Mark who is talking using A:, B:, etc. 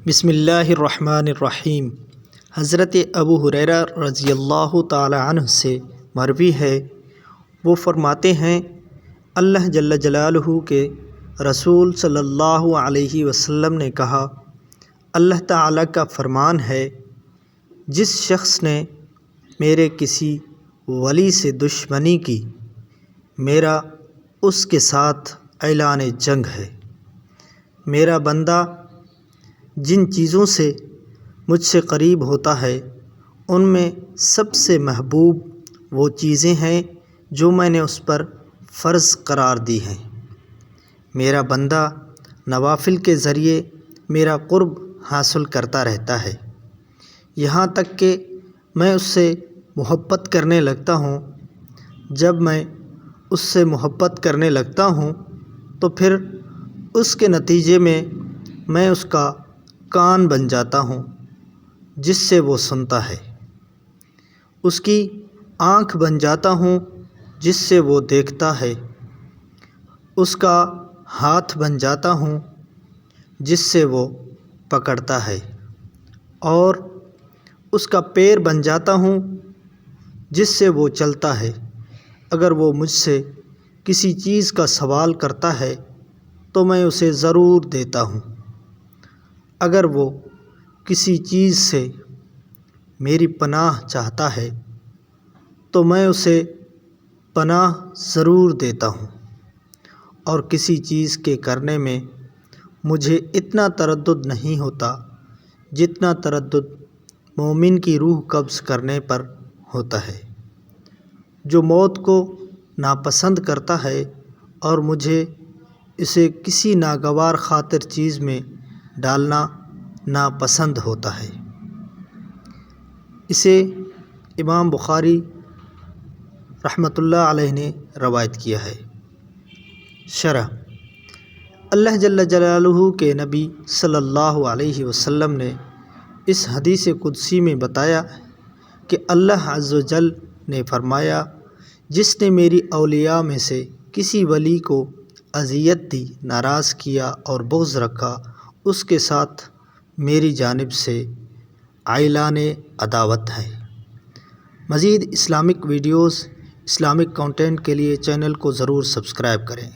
A: بسم اللہ الرحمن الرحیم۔ حضرت ابو ہریرہ رضی اللہ تعالی عنہ سے مروی ہے، وہ فرماتے ہیں اللہ جل جلالہ کے رسول صلی اللہ علیہ وسلم نے کہا، اللہ تعالیٰ کا فرمان ہے، جس شخص نے میرے کسی ولی سے دشمنی کی، میرا اس کے ساتھ اعلان جنگ ہے۔ میرا بندہ جن چیزوں سے مجھ سے قریب ہوتا ہے، ان میں سب سے محبوب وہ چیزیں ہیں جو میں نے اس پر فرض قرار دی ہیں۔ میرا بندہ نوافل کے ذریعے میرا قرب حاصل کرتا رہتا ہے، یہاں تک کہ میں اس سے محبت کرنے لگتا ہوں۔ جب میں اس سے محبت کرنے لگتا ہوں تو پھر اس کے نتیجے میں اس کا کان بن جاتا ہوں جس سے وہ سنتا ہے، اس کی آنکھ بن جاتا ہوں جس سے وہ دیکھتا ہے، اس کا ہاتھ بن جاتا ہوں جس سے وہ پکڑتا ہے، اور اس کا پیر بن جاتا ہوں جس سے وہ چلتا ہے۔ اگر وہ مجھ سے کسی چیز کا سوال کرتا ہے تو میں اسے ضرور دیتا ہوں۔ اگر وہ کسی چیز سے میری پناہ چاہتا ہے تو میں اسے پناہ ضرور دیتا ہوں، اور کسی چیز کے کرنے میں مجھے اتنا تردد نہیں ہوتا جتنا تردد مومن کی روح قبض کرنے پر ہوتا ہے۔ جو موت کو ناپسند کرتا ہے اور مجھے اسے کسی ناگوار خاطر چیز میں ڈالنا ناپسند ہوتا ہے۔ اسے امام بخاری رحمۃ اللہ علیہ نے روایت کیا ہے۔ شرح: اللہ جل جلالہ کے نبی صلی اللہ علیہ وسلم نے اس حدیث قدسی میں بتایا کہ اللہ عز و جل نے فرمایا، جس نے میری اولیاء میں سے کسی ولی کو اذیت دی، ناراض کیا اور بغض رکھا، اس کے ساتھ میری جانب سے اعلان عداوت ہے۔ مزید اسلامک ویڈیوز، اسلامک کنٹینٹ کے لیے چینل کو ضرور سبسکرائب کریں۔